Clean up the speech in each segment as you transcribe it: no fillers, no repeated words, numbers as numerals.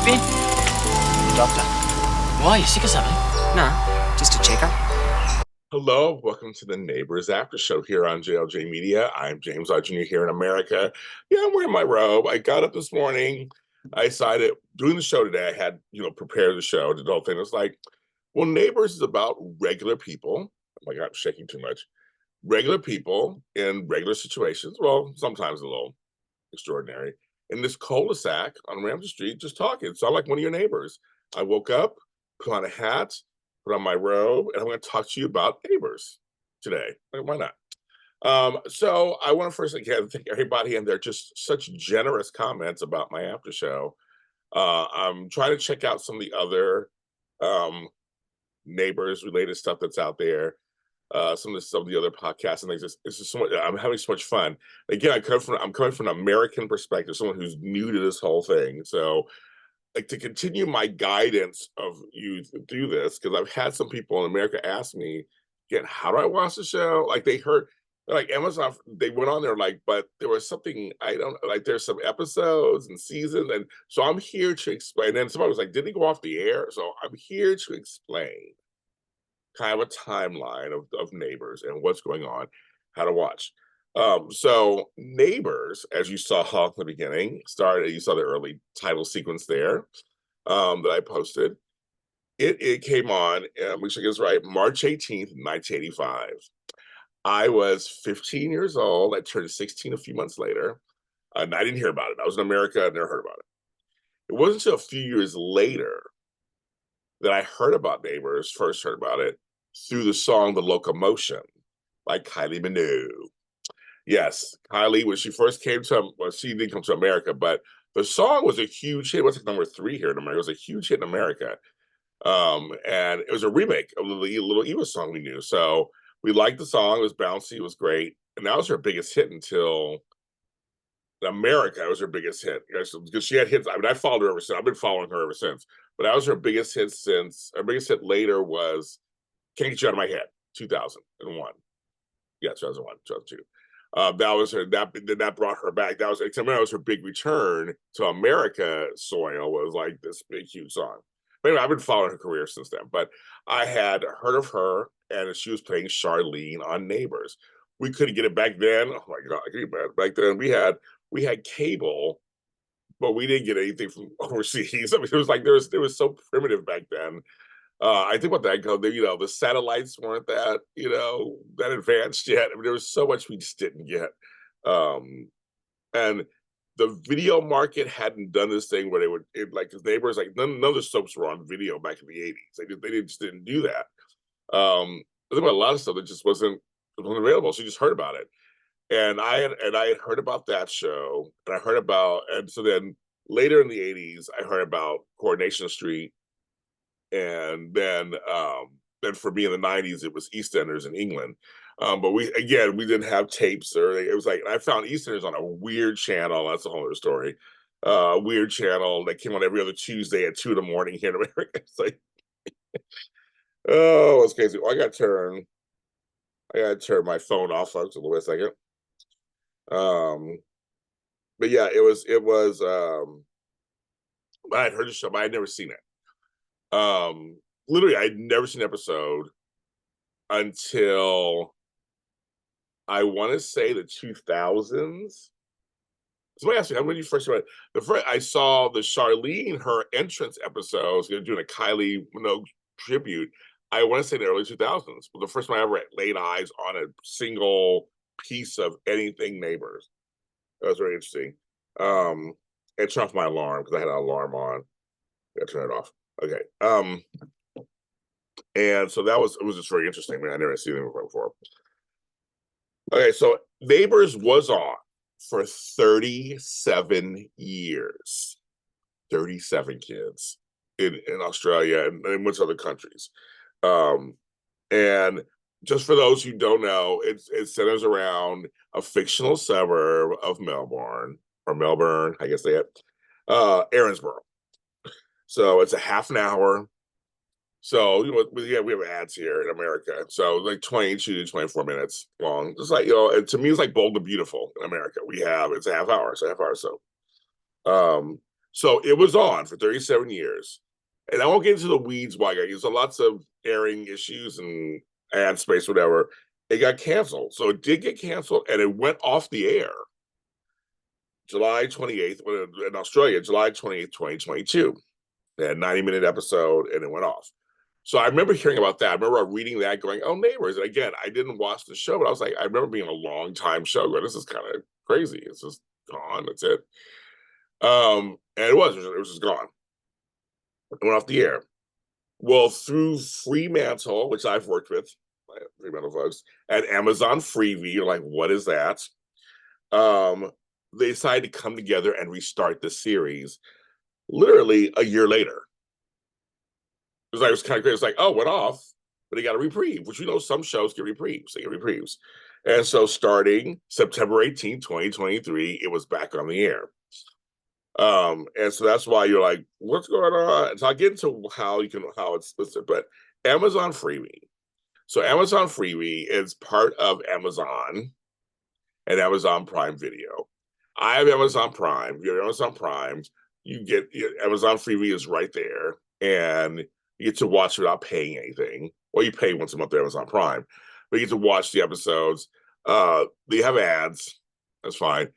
you been? The doctor. Why? You sick or something? No, just a checkup. Hello, welcome to the Neighbors After Show here on JLJ Media. I'm James Lott Jr. here in America. Yeah, I'm wearing my robe. I got up this morning. I decided doing the show today, I had, prepared the show, the whole thing. It was like, well, Neighbors is about regular people. Oh my God, I'm shaking too much. Regular people in regular situations. Well, sometimes a little extraordinary. In this cul-de-sac on Ramsey Street, just talking. So I'm like one of your neighbors. I woke up, put on a hat, put on my robe, and I'm going to talk to you about Neighbors today. Like, why not? So I want to first again thank everybody, and they're just such generous comments about my after show. I'm trying to check out some of the other Neighbors related stuff that's out there. Some of the other podcasts and things. It's just so much, I'm having so much fun. Again, I'm coming from an American perspective, someone who's new to this whole thing. So, like, to continue my guidance of you through this, because I've had some people in America ask me, again, how do I watch the show? Like, they heard, like, Amazon, they went on there, like, but there was something, I don't, like, there's some episodes and seasons, and so I'm here to explain. And somebody was like, did he go off the air? So I'm here to explain kind of a timeline of Neighbors and what's going on, how to watch. So Neighbors, as you saw in the beginning, you saw the early title sequence there that I posted. It came on, make sure I get this right, March 18th, 1985. I was 15 years old. I turned 16 a few months later, and I didn't hear about it. I was in America, I never heard about it. It wasn't until a few years later that I heard about Neighbors, first heard about it, through the song The Locomotion by Kylie Minogue. Yes, Kylie, when she first came to, well, she didn't come to America, but the song was a huge hit. It was like number 3 here in America. It was a huge hit in America. And it was a remake of the Little Eva song we knew. So we liked the song. It was bouncy. It was great. And that was her biggest hit until in America. It was her biggest hit because she had hits. I mean, I followed her ever since. I've been following her ever since. But that was her biggest hit since. Her biggest hit later was Can't Get You Out of My Head, 2001. Yeah, 2001, 2002. That was her. That brought her back. That was her big return to America. Soil was like this big, huge song. But anyway, I've been following her career since then. But I had heard of her, and she was playing Charlene on Neighbors. We couldn't get it back then. Oh my God, back then we had cable, but we didn't get anything from overseas. I mean, it was like it was so primitive back then. I think about that, the satellites weren't that advanced yet. I mean, there was so much we just didn't get. And the video market hadn't done this thing where they would, because Neighbors, like, none of the soaps were on video back in the 80s. They just didn't do that. I think about a lot of stuff that just wasn't available. So you just heard about it. And I had heard about that show, and so then later in the 80s, I heard about Coronation Street. And then for me in the 90s, it was EastEnders in England. But we didn't have tapes, or it was like, I found EastEnders on a weird channel. That's a whole other story. Weird channel that came on every other Tuesday at 2 a.m. here in America. It's like, oh, it's crazy. I gotta turn my phone off for a little bit, a second. But yeah, it was I had heard the show, but I had never seen it. Literally, I'd never seen an episode until I want to say the 2000s. Somebody asked me when you first saw it. I saw the Charlene, her entrance episodes, doing a Kylie Minogue tribute. I want to say the early 2000s, but the first time I ever laid eyes on a single piece of anything Neighbors. That was very interesting. It turned off my alarm because I had an alarm on. I turn it off. Okay. And so it was just very interesting. I mean, I never seen them before. Okay, so Neighbors was on for 37 years. 37 kids in Australia and in much other countries. And just for those who don't know, it centers around a fictional suburb of Melbourne, I guess they had, Erinsborough. So it's a half an hour. So, we have ads here in America. So like 22 to 24 minutes long. Just like, and to me, it's like Bold and Beautiful in America. It's a half hour. So. So it was on for 37 years. And I won't get into the weeds why. There's lots of airing issues and ad space, whatever. It got canceled. So it did get canceled and it went off the air July 28th, in Australia, July 28th, 2022. They had a 90-minute episode and it went off. So I remember hearing about that. I remember reading that going, oh, Neighbours. And again, I didn't watch the show, but I was like, I remember being a long time show going, this is kind of crazy. It's just gone. That's it. And it was just gone. It went off the air. Well, through Fremantle, which I've worked with, Fremantle folks, and Amazon Freevee, you're like, what is that? They decided to come together and restart the series literally a year later. It was kind of crazy. It's like, oh, went off, but they got a reprieve, which some shows get reprieves. They get reprieves. And so starting September 18, 2023, it was back on the air. And so that's why you're like, what's going on? So I'll get into how it's listed, but Amazon Freevee. So Amazon Freevee is part of Amazon and Amazon Prime Video. I have Amazon Prime. If you have Amazon Prime, you get Amazon Freevee is right there, and you get to watch without paying anything. Well, you pay once a month to Amazon Prime, but you get to watch the episodes. They have ads. That's fine.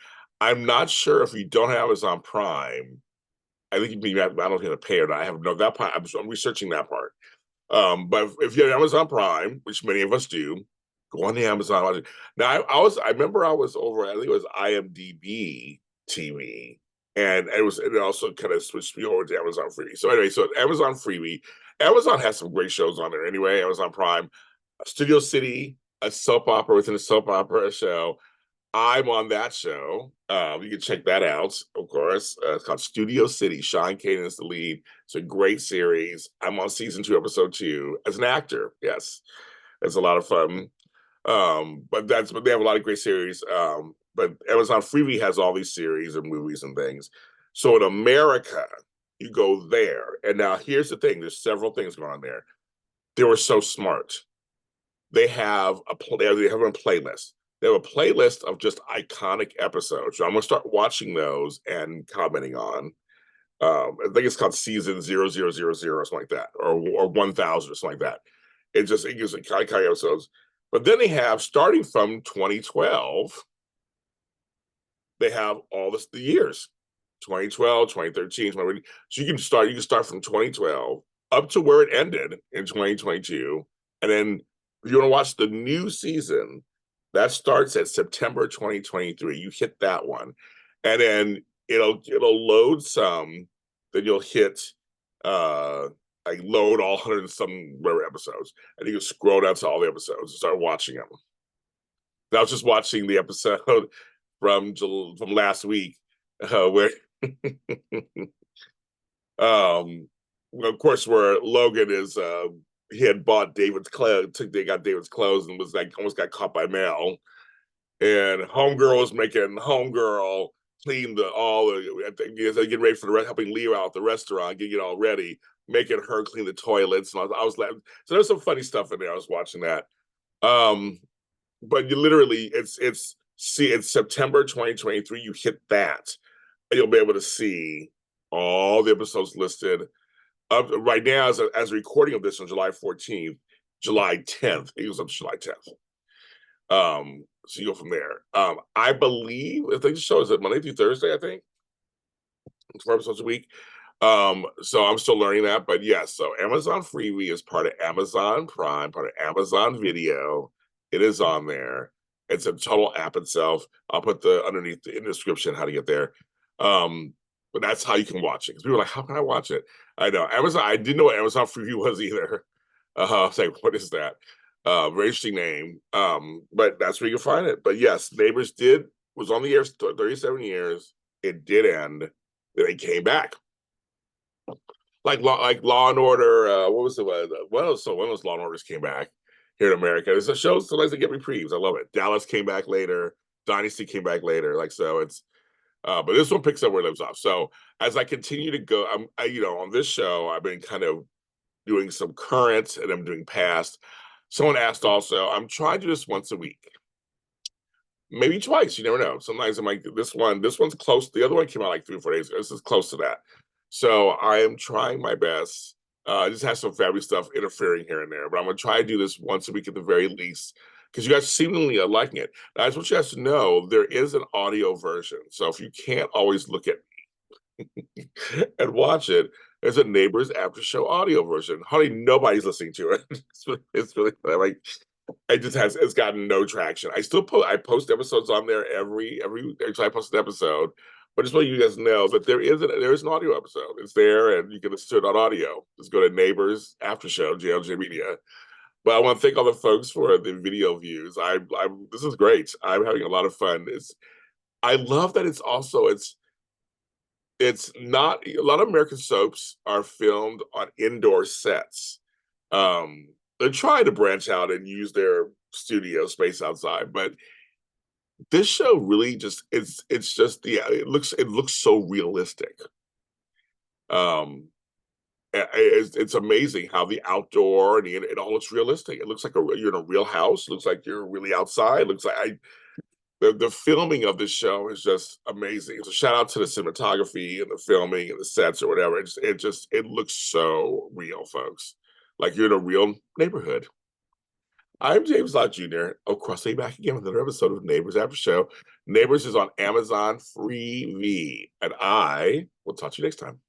I'm not sure if you don't have Amazon Prime. I think I don't know if you have to pay or not. I have no that part. I'm researching that part. But if you have Amazon Prime, which many of us do, go on the Amazon. Now, I remember I was over. I think it was IMDb TV, and it also kind of switched me over to Amazon Freevee. So anyway, so Amazon Freevee, Amazon has some great shows on there. Anyway, Amazon Prime, Studio City, a soap opera within a soap opera show. I'm on that show. You can check that out, of course. It's called Studio City. Sean Kanan is the lead. It's a great series. I'm on season 2, episode 2 as an actor. Yes, it's a lot of fun. But they have a lot of great series. But Amazon Freevee has all these series and movies and things. So in America, you go there. And now here's the thing. There's several things going on there. They were so smart. They have a playlist. They have a playlist of just iconic episodes. So I'm going to start watching those and commenting on. I think it's called season 0000 or something like that, or 1000 or something like that. It gives iconic episodes. But then they have, starting from 2012, they have all the years, 2012, 2013, 2013. So you can start from 2012 up to where it ended in 2022. And then if you want to watch the new season, that starts at September 2023. You hit that one. And then it'll load some, then you'll hit load all 100 and some episodes, and you can scroll down to all the episodes and start watching them. I was just watching the episode from last week, where of course, where Logan is he had bought David's clothes, they got David's clothes and was like almost got caught by mail, and Homegirl was making Homegirl clean getting ready for the rest, helping Leo out the restaurant, getting it all ready, making her clean the toilets. And I was laughing. So there's some funny stuff in there. I was watching that. But you literally, it's September 2023. You hit that, and you'll be able to see all the episodes listed. Right now, as a recording of this on July 14th, July 10th. It goes up to July 10th. So you go from there. I think the show is Monday through Thursday, I think. 4 episodes a week. So I'm still learning that, but yes, so Amazon Freevee is part of Amazon Prime, part of Amazon Video. It is on there. It's a total app itself. I'll put underneath in the description how to get there. But that's how you can watch it. Because people are like, how can I watch it? I know Amazon. I didn't know what Amazon Freevee was either. I was like, what is that? Very interesting name. But that's where you can find it. But yes, Neighbours was on the air 37 years. It did end. Then they came back. Like Law and Order. What was it? One of those Law and Orders came back here in America. There's a show sometimes they get reprieves. I love it. Dallas came back later. Dynasty came back later. It's. But this one picks up where it lives off. So as I continue to go, on this show, I've been kind of doing some current and I'm doing past. Someone asked also, I'm trying to do this once a week. maybe twice. You never know. Sometimes I'm like, this one's close. The other one came out like 3 or 4 days ago. This is close to that. So I am trying my best. I just have some fabulous stuff interfering here and there, but I'm gonna try to do this once a week at the very least, because you guys seemingly are liking it. Now, I just want you guys to know there is an audio version. So if you can't always look at me and watch it, there's a Neighbours after show audio version. Hardly nobody's listening to it. It's really like it's gotten no traction. I post episodes on there every time I post an episode. But just want you guys to know that there is an audio episode. It's there, and you can listen to it on audio. Just go to Neighbours After Show, JLJ Media. But I want to thank all the folks for the video views. This is great. I'm having a lot of fun. I love that it's not a lot of American soaps are filmed on indoor sets. They're trying to branch out and use their studio space outside, but this show really it looks so realistic. It's amazing how the outdoor and it all looks realistic. It looks like you're in a real house. It looks like you're really outside. It looks like the filming of this show is just amazing. So shout out to the cinematography and the filming and the sets or whatever. It looks so real, folks. Like you're in a real neighborhood. I'm James Lott Jr. Of course, I'll be back again with another episode of Neighbours After Show. Neighbours is on Amazon Freevee, and I will talk to you next time.